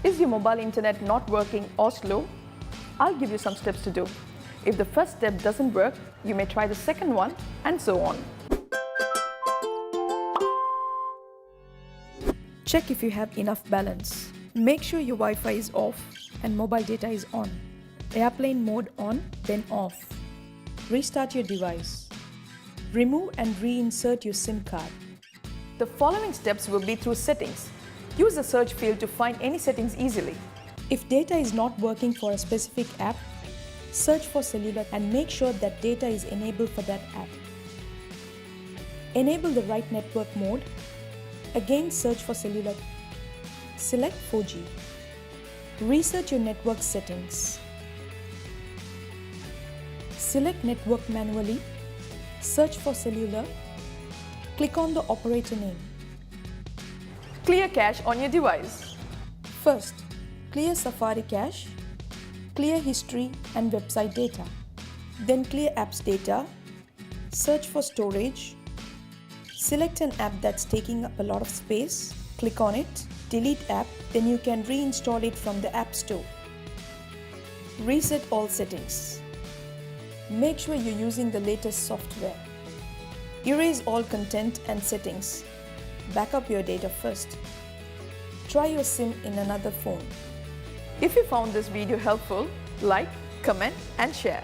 Is your mobile internet not working or slow? I'll give you some steps to do. If the first step doesn't work, you may try the second one and so on. Check if you have enough balance. Make sure your Wi-Fi is off and mobile data is on. Airplane mode on, then off. Restart your device. Remove and reinsert your SIM card. The following steps will be through settings. Use the search field to find any settings easily. If data is not working for a specific app, search for cellular and make sure that data is enabled for that app. Enable the right network mode. Again, search for cellular. Select 4G. Research your network settings. Select network manually. Search for cellular. Click on the operator name. Clear cache on your device. First, clear Safari cache, clear history and website data. Then clear apps data. Search for storage. Select an app that's taking up a lot of space. Click on it. Delete app. Then you can reinstall it from the App Store. Reset all settings. Make sure you're using the latest software. Erase all content and settings. Backup your data first. Try your SIM in another phone. If you found this video helpful, like, comment and share.